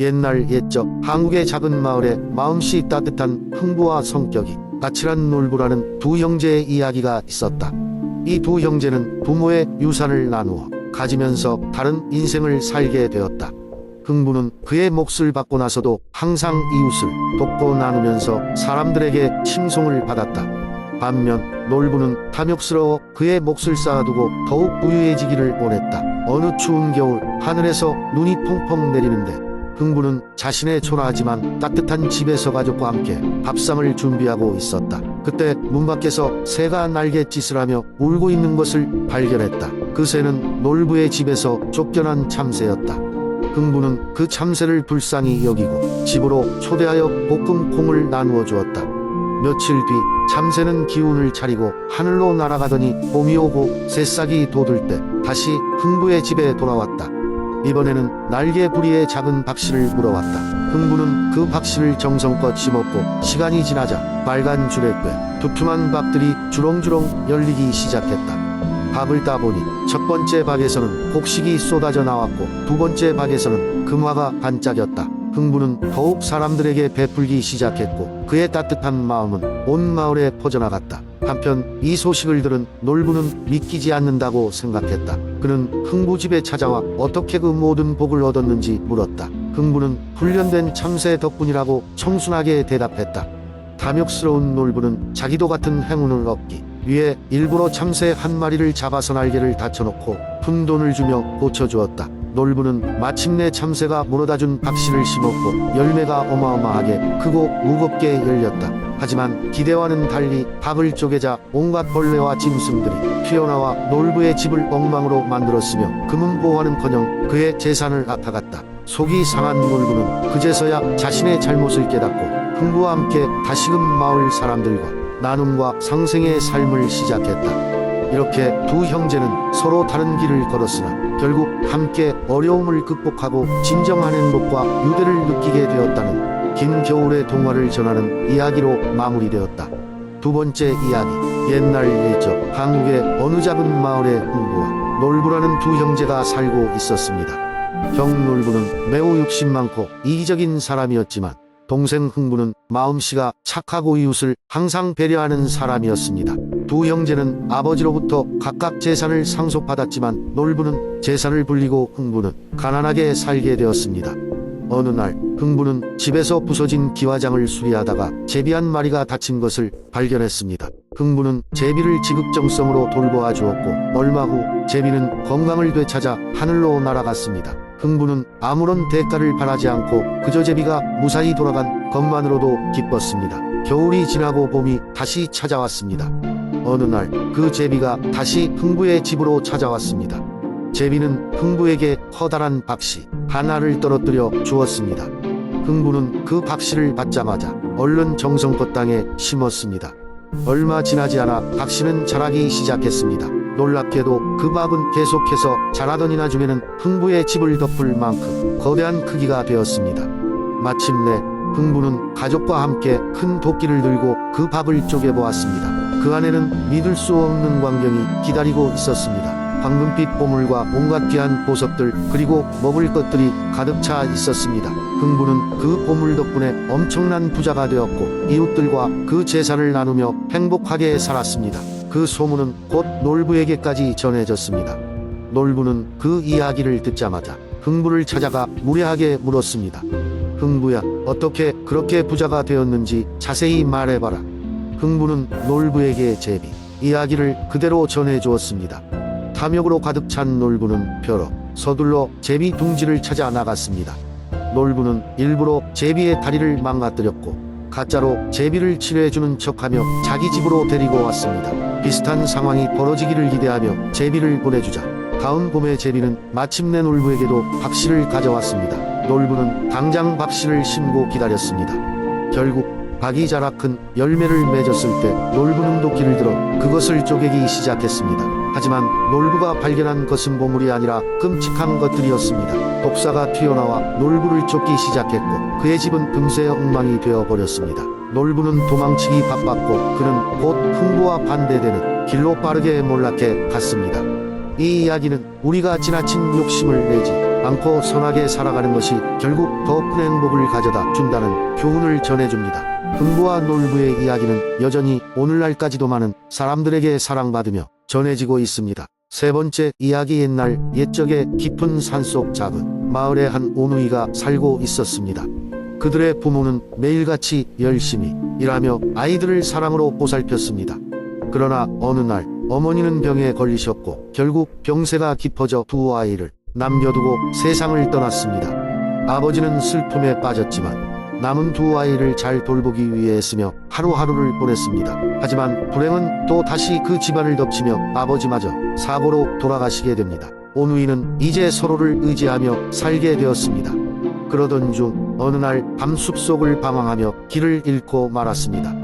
옛날 옛적 한국의 작은 마을에 마음씨 따뜻한 흥부와 성격이 까칠한 놀부라는 두 형제의 이야기가 있었다. 이 두 형제는 부모의 유산을 나누어 가지면서 다른 인생을 살게 되었다. 흥부는 그의 몫을 받고 나서도 항상 이웃을 돕고 나누면서 사람들에게 칭송을 받았다. 반면 놀부는 탐욕스러워 그의 몫을 쌓아두고 더욱 부유해지기를 원했다. 어느 추운 겨울 하늘에서 눈이 펑펑 내리는데 흥부는 자신의 초라하지만 따뜻한 집에서 가족과 함께 밥상을 준비하고 있었다. 그때 문 밖에서 새가 날갯짓을 하며 울고 있는 것을 발견했다. 그 새는 놀부의 집에서 쫓겨난 참새였다. 흥부는 그 참새를 불쌍히 여기고 집으로 초대하여 볶음 콩을 나누어 주었다. 며칠 뒤 참새는 기운을 차리고 하늘로 날아가더니 봄이 오고 새싹이 돋을 때 다시 흥부의 집에 돌아왔다. 이번에는 날개 부리의 작은 박씨를 물어왔다. 흥부는 그 박씨를 정성껏 심었고 시간이 지나자 빨간 줄에 꽤 두툼한 박들이 주렁주렁 열리기 시작했다. 박을 따보니 첫 번째 박에서는 곡식이 쏟아져 나왔고 두 번째 박에서는 금화가 반짝였다. 흥부는 더욱 사람들에게 베풀기 시작했고 그의 따뜻한 마음은 온 마을에 퍼져나갔다. 한편 이 소식을 들은 놀부는 믿기지 않는다고 생각했다. 그는 흥부 집에 찾아와 어떻게 그 모든 복을 얻었는지 물었다. 흥부는 훈련된 참새 덕분이라고 청순하게 대답했다. 탐욕스러운 놀부는 자기도 같은 행운을 얻기 위해 일부러 참새 한 마리를 잡아서 날개를 다쳐놓고 푼돈을 주며 고쳐주었다. 놀부는 마침내 참새가 물어다준 박씨를 심었고 열매가 어마어마하게 크고 무겁게 열렸다. 하지만 기대와는 달리 박을 쪼개자 온갖 벌레와 짐승들이 튀어나와 놀부의 집을 엉망으로 만들었으며 금은보화는커녕 그의 재산을 앗아갔다. 속이 상한 놀부는 그제서야 자신의 잘못을 깨닫고 흥부와 함께 다시금 마을 사람들과 나눔과 상생의 삶을 시작했다. 이렇게 두 형제는 서로 다른 길을 걸었으나 결국 함께 어려움을 극복하고 진정한 행복과 유대를 느끼게 되었다는 긴 겨울의 동화를 전하는 이야기로 마무리되었다. 두 번째 이야기. 옛날 옛적 한국의 어느 작은 마을에 흥부와 놀부라는 두 형제가 살고 있었습니다. 형 놀부는 매우 욕심 많고 이기적인 사람이었지만 동생 흥부는 마음씨가 착하고 이웃을 항상 배려하는 사람이었습니다. 두 형제는 아버지로부터 각각 재산을 상속받았지만 놀부는 재산을 불리고 흥부는 가난하게 살게 되었습니다. 어느 날 흥부는 집에서 부서진 기와장을 수리하다가 제비 한 마리가 다친 것을 발견했습니다. 흥부는 제비를 지극정성으로 돌보아 주었고 얼마 후 제비는 건강을 되찾아 하늘로 날아갔습니다. 흥부는 아무런 대가를 바라지 않고 그저 제비가 무사히 돌아간 것만으로도 기뻤습니다. 겨울이 지나고 봄이 다시 찾아왔습니다. 어느 날 그 제비가 다시 흥부의 집으로 찾아왔습니다. 제비는 흥부에게 커다란 박씨 하나를 떨어뜨려 주었습니다. 흥부는 그 박씨를 받자마자 얼른 정성껏 땅에 심었습니다. 얼마 지나지 않아 박씨는 자라기 시작했습니다. 놀랍게도 그 박은 계속해서 자라더니 나중에는 흥부의 집을 덮을 만큼 거대한 크기가 되었습니다. 마침내 흥부는 가족과 함께 큰 도끼를 들고 그 박을 쪼개보았습니다. 그 안에는 믿을 수 없는 광경이 기다리고 있었습니다. 황금빛 보물과 온갖 귀한 보석들 그리고 먹을 것들이 가득 차 있었습니다. 흥부는 그 보물 덕분에 엄청난 부자가 되었고 이웃들과 그 재산을 나누며 행복하게 살았습니다. 그 소문은 곧 놀부에게까지 전해졌습니다. 놀부는 그 이야기를 듣자마자 흥부를 찾아가 무례하게 물었습니다. 흥부야, 어떻게 그렇게 부자가 되었는지 자세히 말해봐라. 흥부는 놀부에게 제비 이야기를 그대로 전해주었습니다. 탐욕으로 가득 찬 놀부는 벼러 서둘러 제비 둥지를 찾아 나갔습니다. 놀부는 일부러 제비의 다리를 망가뜨렸고 가짜로 제비를 치료해주는 척하며 자기 집으로 데리고 왔습니다. 비슷한 상황이 벌어지기를 기대하며 제비를 보내주자 다음 봄에 제비는 마침내 놀부에게도 박씨를 가져왔습니다. 놀부는 당장 박씨를 심고 기다렸습니다. 결국 박이 자라 큰 열매를 맺었을 때 놀부는 도끼를 들어 그것을 쪼개기 시작했습니다. 하지만 놀부가 발견한 것은 보물이 아니라 끔찍한 것들이었습니다. 독사가 튀어나와 놀부를 쫓기 시작했고 그의 집은 금세 엉망이 되어버렸습니다. 놀부는 도망치기 바빴고 그는 곧 흥부와 반대되는 길로 빠르게 몰락해 갔습니다. 이 이야기는 우리가 지나친 욕심을 내지 않고 선하게 살아가는 것이 결국 더 큰 행복을 가져다 준다는 교훈을 전해줍니다. 흥부와 놀부의 이야기는 여전히 오늘날까지도 많은 사람들에게 사랑받으며 전해지고 있습니다. 세 번째 이야기. 옛날 옛적에 깊은 산속 작은 마을에 한 오누이가 살고 있었습니다. 그들의 부모는 매일같이 열심히 일하며 아이들을 사랑으로 보살폈습니다. 그러나 어느 날 어머니는 병에 걸리셨고 결국 병세가 깊어져 두 아이를 남겨두고 세상을 떠났습니다. 아버지는 슬픔에 빠졌지만 남은 두 아이를 잘 돌보기 위해 애쓰며 하루하루를 보냈습니다. 하지만 불행은 또 다시 그 집안을 덮치며 아버지마저 사고로 돌아가시게 됩니다. 오누이는 이제 서로를 의지하며 살게 되었습니다. 그러던 중 어느 날 밤 숲속을 방황하며 길을 잃고 말았습니다.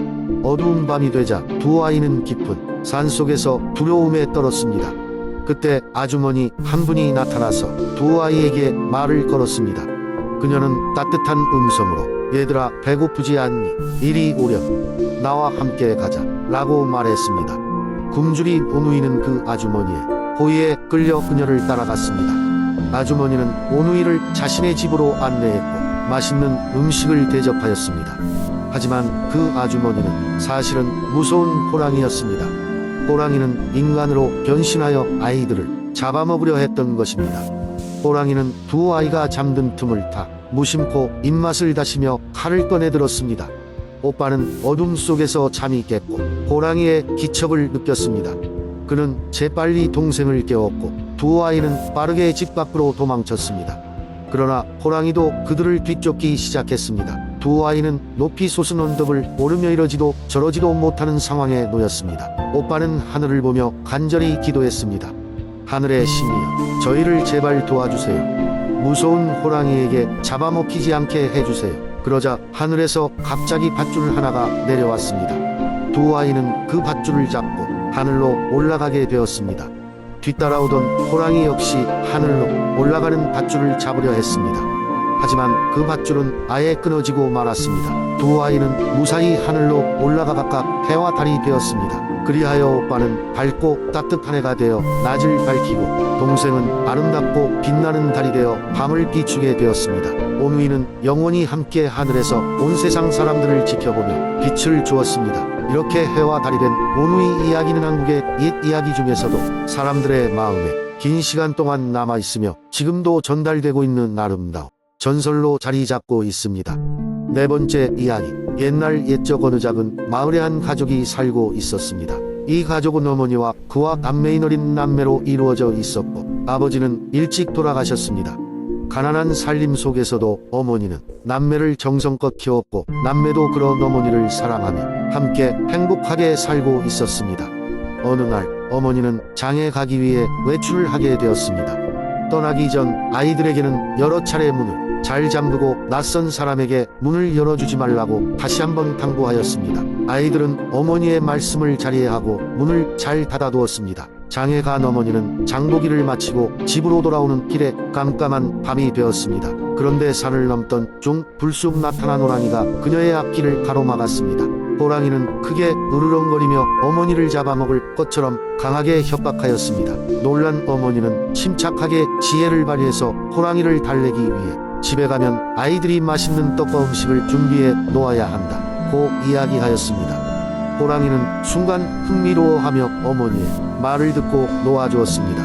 어두운 밤이 되자 두 아이는 깊은 산속에서 두려움에 떨었습니다. 그때 아주머니 한 분이 나타나서 두 아이에게 말을 걸었습니다. 그녀는 따뜻한 음성으로 얘들아 배고프지 않니? 이리 오렴. 나와 함께 가자 라고 말했습니다. 굶주린 오누이는 그 아주머니의 호의에 끌려 그녀를 따라갔습니다. 아주머니는 오누이를 자신의 집으로 안내했고 맛있는 음식을 대접하였습니다. 하지만 그 아주머니는 사실은 무서운 호랑이였습니다. 호랑이는 인간으로 변신하여 아이들을 잡아먹으려 했던 것입니다. 호랑이는 두 아이가 잠든 틈을 타 무심코 입맛을 다시며 칼을 꺼내 들었습니다. 오빠는 어둠 속에서 잠이 깼고 호랑이의 기척을 느꼈습니다. 그는 재빨리 동생을 깨웠고 두 아이는 빠르게 집 밖으로 도망쳤습니다. 그러나 호랑이도 그들을 뒤쫓기 시작했습니다. 두 아이는 높이 솟은 언덕을 오르며 이러지도 저러지도 못하는 상황에 놓였습니다. 오빠는 하늘을 보며 간절히 기도했습니다. 하늘의 신이여, 저희를 제발 도와주세요. 무서운 호랑이에게 잡아먹히지 않게 해주세요. 그러자 하늘에서 갑자기 밧줄 하나가 내려왔습니다. 두 아이는 그 밧줄을 잡고 하늘로 올라가게 되었습니다. 뒤따라오던 호랑이 역시 하늘로 올라가는 밧줄을 잡으려 했습니다. 하지만 그 밧줄은 아예 끊어지고 말았습니다. 두 아이는 무사히 하늘로 올라가 각각 해와 달이 되었습니다. 그리하여 오빠는 밝고 따뜻한 해가 되어 낮을 밝히고 동생은 아름답고 빛나는 달이 되어 밤을 비추게 되었습니다. 오누이는 영원히 함께 하늘에서 온 세상 사람들을 지켜보며 빛을 주었습니다. 이렇게 해와 달이 된 오누이 이야기는 한국의 옛 이야기 중에서도 사람들의 마음에 긴 시간 동안 남아있으며 지금도 전달되고 있는 아름다운 전설로 자리 잡고 있습니다. 네 번째 이야기. 옛날 옛적 어느 작은 마을에 한 가족이 살고 있었습니다. 이 가족은 어머니와 그와 남매인 어린 남매로 이루어져 있었고 아버지는 일찍 돌아가셨습니다. 가난한 살림 속에서도 어머니는 남매를 정성껏 키웠고 남매도 그런 어머니를 사랑하며 함께 행복하게 살고 있었습니다. 어느 날 어머니는 장에 가기 위해 외출을 하게 되었습니다. 떠나기 전 아이들에게는 여러 차례 문을 잘 잠그고 낯선 사람에게 문을 열어주지 말라고 다시 한번 당부하였습니다. 아이들은 어머니의 말씀을 잘 이해하고 문을 잘 닫아두었습니다. 장에 간 어머니는 장보기를 마치고 집으로 돌아오는 길에 깜깜한 밤이 되었습니다. 그런데 산을 넘던 중 불쑥 나타난 호랑이가 그녀의 앞길을 가로막았습니다. 호랑이는 크게 으르렁거리며 어머니를 잡아먹을 것처럼 강하게 협박하였습니다. 놀란 어머니는 침착하게 지혜를 발휘해서 호랑이를 달래기 위해 집에 가면 아이들이 맛있는 떡과 음식을 준비해 놓아야 한다고 이야기하였습니다. 호랑이는 순간 흥미로워하며 어머니의 말을 듣고 놓아주었습니다.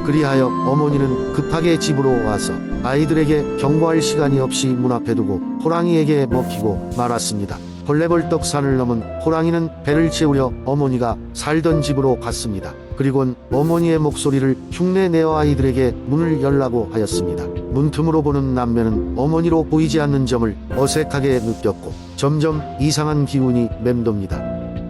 그리하여 어머니는 급하게 집으로 와서 아이들에게 경고할 시간이 없이 문 앞에 두고 호랑이에게 먹히고 말았습니다. 벌레벌떡 산을 넘은 호랑이는 배를 채우려 어머니가 살던 집으로 갔습니다. 그리곤 어머니의 목소리를 흉내내어 아이들에게 문을 열라고 하였습니다. 문틈으로 보는 남매는 어머니로 보이지 않는 점을 어색하게 느꼈고 점점 이상한 기운이 맴돕니다.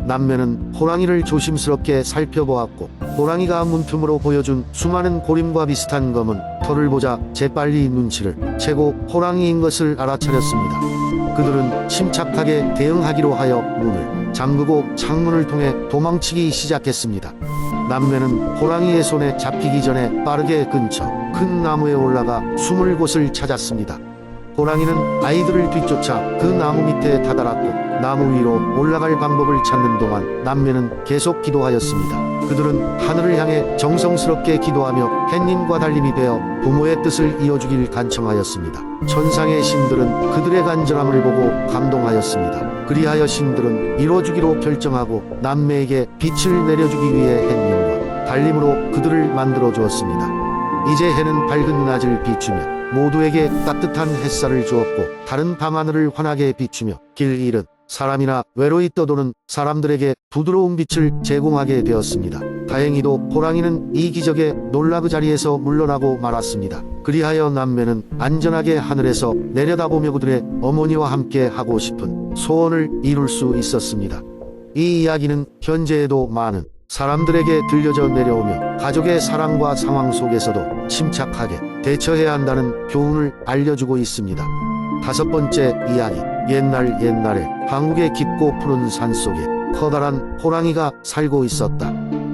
남매는 호랑이를 조심스럽게 살펴보았고 호랑이가 문틈으로 보여준 수많은 고림과 비슷한 검은 털을 보자 재빨리 눈치를 채고 호랑이인 것을 알아차렸습니다. 그들은 침착하게 대응하기로 하여 문을 잠그고 창문을 통해 도망치기 시작했습니다. 남매는 호랑이의 손에 잡히기 전에 빠르게 근처 큰 나무에 올라가 숨을 곳을 찾았습니다. 호랑이는 아이들을 뒤쫓아 그 나무 밑에 다다랐고 나무 위로 올라갈 방법을 찾는 동안 남매는 계속 기도하였습니다. 그들은 하늘을 향해 정성스럽게 기도하며 햇님과 달님이 되어 부모의 뜻을 이어주길 간청하였습니다. 천상의 신들은 그들의 간절함을 보고 감동하였습니다. 그리하여 신들은 이뤄주기로 결정하고 남매에게 빛을 내려주기 위해 햇님과 달님으로 그들을 만들어 주었습니다. 이제 해는 밝은 낮을 비추며 모두에게 따뜻한 햇살을 주었고 다른 밤하늘을 환하게 비추며 길 잃은 사람이나 외로이 떠도는 사람들에게 부드러운 빛을 제공하게 되었습니다. 다행히도 호랑이는 이 기적에 놀라 그 자리에서 물러나고 말았습니다. 그리하여 남매는 안전하게 하늘에서 내려다보며 그들의 어머니와 함께 하고 싶은 소원을 이룰 수 있었습니다. 이 이야기는 현재에도 많은 사람들에게 들려져 내려오며 가족의 사랑과 상황 속에서도 침착하게 대처해야 한다는 교훈을 알려주고 있습니다. 다섯 번째 이야기. 옛날에 한국의 깊고 푸른 산속에 커다란 호랑이가 살고 있었다.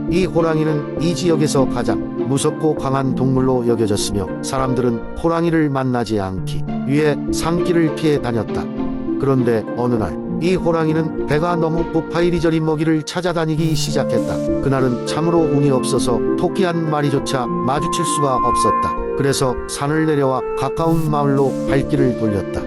이 호랑이는 이 지역에서 가장 무섭고 강한 동물로 여겨졌으며 사람들은 호랑이를 만나지 않기 위해 산길을 피해 다녔다. 그런데 어느 날 이 호랑이는 배가 너무 고파 이리저리 먹이를 찾아다니기 시작했다. 그날은 참으로 운이 없어서 토끼 한 마리조차 마주칠 수가 없었다. 그래서 산을 내려와 가까운 마을로 발길을 돌렸다.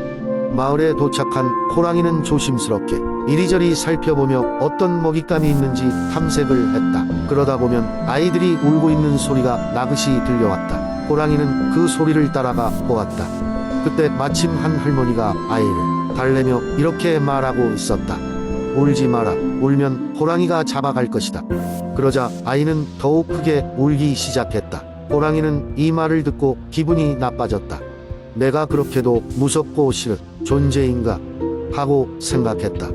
마을에 도착한 호랑이는 조심스럽게 이리저리 살펴보며 어떤 먹잇감이 있는지 탐색을 했다. 그러다 보면 아이들이 울고 있는 소리가 나긋이 들려왔다. 호랑이는 그 소리를 따라가 보았다. 그때 마침 한 할머니가 아이를 달래며 이렇게 말하고 있었다. 울지 마라. 울면 호랑이가 잡아갈 것이다. 그러자 아이는 더욱 크게 울기 시작했다. 호랑이는 이 말을 듣고 기분이 나빠졌다. 내가 그렇게도 무섭고 싫은 존재인가 하고 생각했다.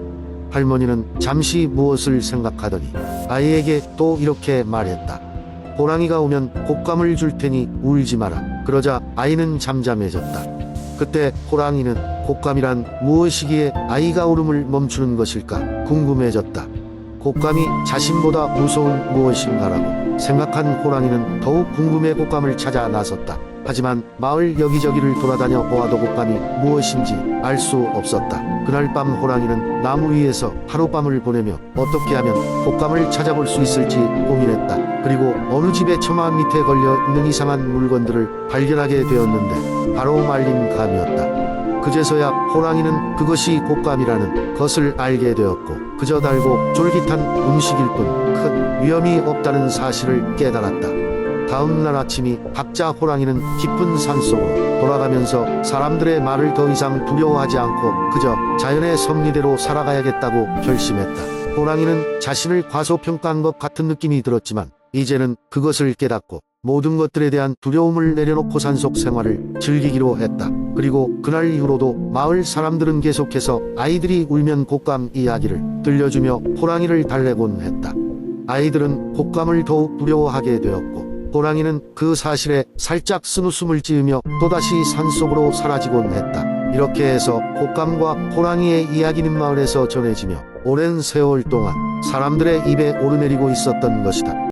할머니는 잠시 무엇을 생각하더니 아이에게 또 이렇게 말했다. 호랑이가 오면 곶감을 줄 테니 울지 마라. 그러자 아이는 잠잠해졌다. 그때 호랑이는 곶감이란 무엇이기에 아이가 울음을 멈추는 것일까 궁금해졌다. 곶감이 자신보다 무서운 무엇인가라고 생각한 호랑이는 더욱 궁금해 곶감을 찾아 나섰다. 하지만 마을 여기저기를 돌아다녀 보아도 곶감이 무엇인지 알 수 없었다. 그날 밤 호랑이는 나무 위에서 하룻밤을 보내며 어떻게 하면 곶감을 찾아볼 수 있을지 고민했다. 그리고 어느 집의 처마 밑에 걸려 있는 이상한 물건들을 발견하게 되었는데 바로 말린 감이었다. 그제서야 호랑이는 그것이 곶감이라는 것을 알게 되었고 그저 달고 쫄깃한 음식일 뿐 큰 위험이 없다는 사실을 깨달았다. 다음 날 아침이 밝자 호랑이는 깊은 산속으로 돌아가면서 사람들의 말을 더 이상 두려워하지 않고 그저 자연의 섭리대로 살아가야겠다고 결심했다. 호랑이는 자신을 과소평가한 것 같은 느낌이 들었지만 이제는 그것을 깨닫고 모든 것들에 대한 두려움을 내려놓고 산속 생활을 즐기기로 했다. 그리고 그날 이후로도 마을 사람들은 계속해서 아이들이 울면 곶감 이야기를 들려주며 호랑이를 달래곤 했다. 아이들은 곶감을 더욱 두려워하게 되었고 호랑이는 그 사실에 살짝 쓴웃음을 지으며 또다시 산속으로 사라지곤 했다. 이렇게 해서 곶감과 호랑이의 이야기는 마을에서 전해지며 오랜 세월 동안 사람들의 입에 오르내리고 있었던 것이다.